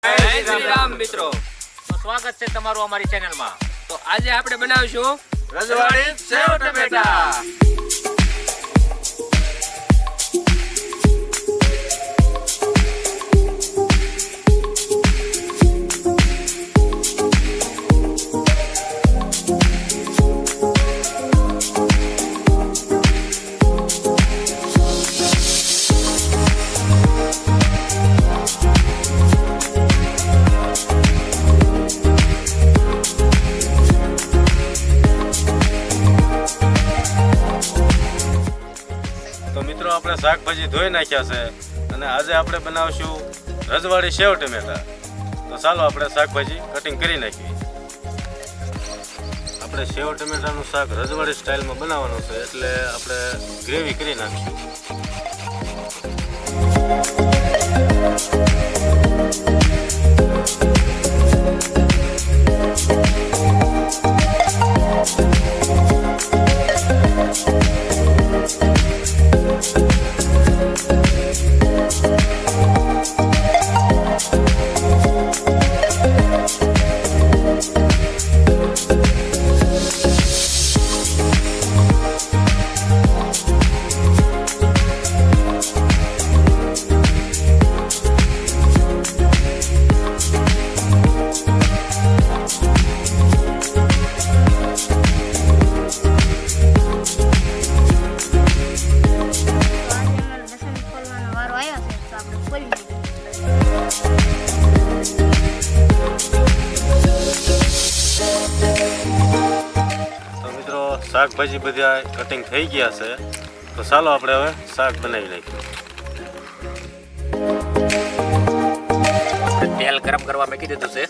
જય શ્રી રામ મિત્રો. તો સ્વાગત છે તમારું અમારી ચેનલમાં. તો આજે આપણે બનાવીશું રજવાડી સેવ ટમેટા. તો મિત્રો આપણે શાકભાજી ધોઈ નાખ્યા છે અને આજે આપણે બનાવશું રજવાડી સેવ ટમેટા. તો ચાલો આપણે શાકભાજી કટિંગ કરી નાખીએ. આપણે સેવ ટમેટાનું શાક રજવાડી સ્ટાઇલમાં બનાવવાનું છે એટલે આપણે ગ્રેવી કરી નાખીશું. શાકભાજી બધા કટિંગ થઈ ગયા છે તો ચાલો આપણે હવે શાક બનાવી નાખીએ. તેલ ગરમ કરવા મૂકી દીધું છે.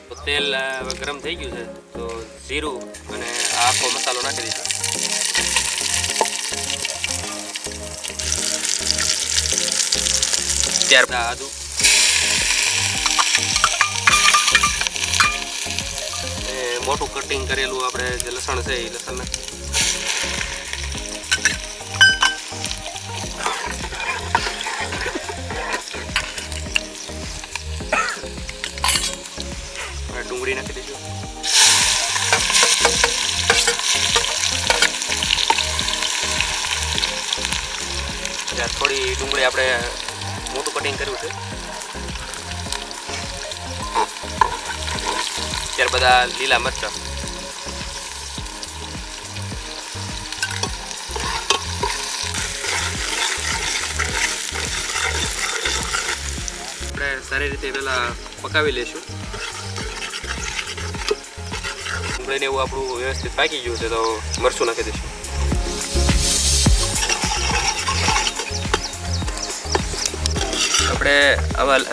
તો તેલ હવે ગરમ થઈ ગયું છે તો જીરું અને આખો મસાલો નાખી દઈશું. ત્યારબાદ આદુ, મોટું કટિંગ કરેલું આપણે જે લસણ છે એ લસણ નાખીએ. ડુંગળી નાખી દઈશું. થોડી ડુંગળી આપણે મોટું કટિંગ કર્યું છે. ત્યારબાદ આ લીલા મરચાં, આપણે સારી રીતે પહેલા પકાવી લઈશું. ડુંગળીને એવું આપણું વ્યવસ્થિત પાકી ગયું છે તો મરચું નાખી દઈશું. આપણે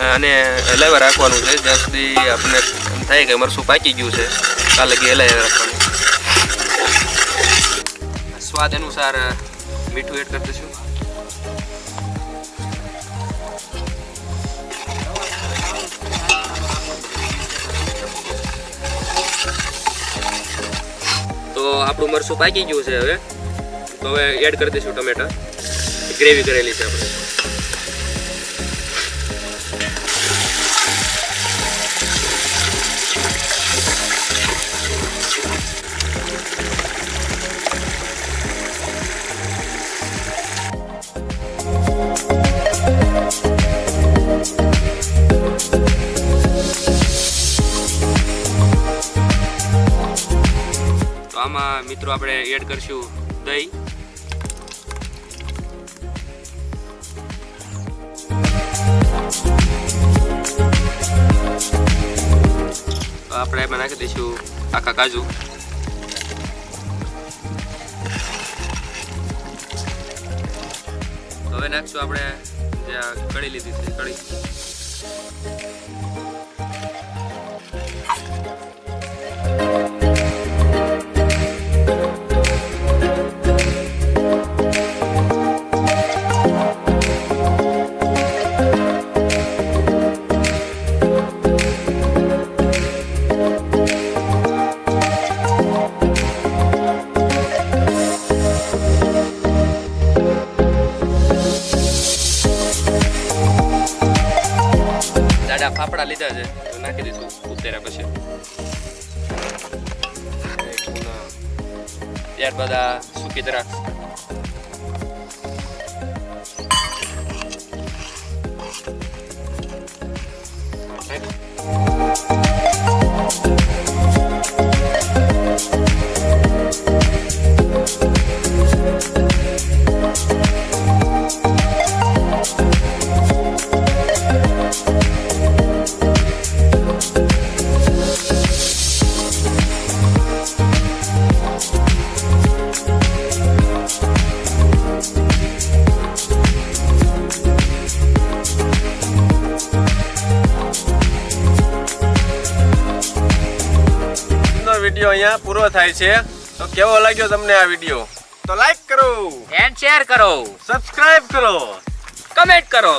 આને હલાવ્યા રાખવાનું છે જ્યાં સુધી આપણને થાય કે મરચું પાકી ગયું છે ત્યાં લગી હલાવ્યા રાખવાનું. સ્વાદ અનુસાર મીઠું એડ કરી દઈશું. તો આપણું મરચું પાકી ગયું છે હવે તો હવે એડ કરી દઈશું ટમેટા. ગ્રેવી કરેલી છે આપણે. આમાં મિત્રો આપણે એડ કરશું દહીં. આપણે એમાં નાખી દઈશું આખા કાજુ. હવે નાખશું આપણે જે કઢી લીધી છે કઢી. લીલા ફાફડા લીધા છે તો નાખી દઈશું ઉતર્યા પછી. ત્યારબાદ આ સૂકી દ્રાક્ષ. વિડીયો અહીંયા પૂરો થાય છે. તો કેવો લાગ્યો તમને આ વિડીયો? તો લાઈક કરો, એન્ડ શેર કરો. સબસ્ક્રાઇબ કરો. કમેન્ટ કરો.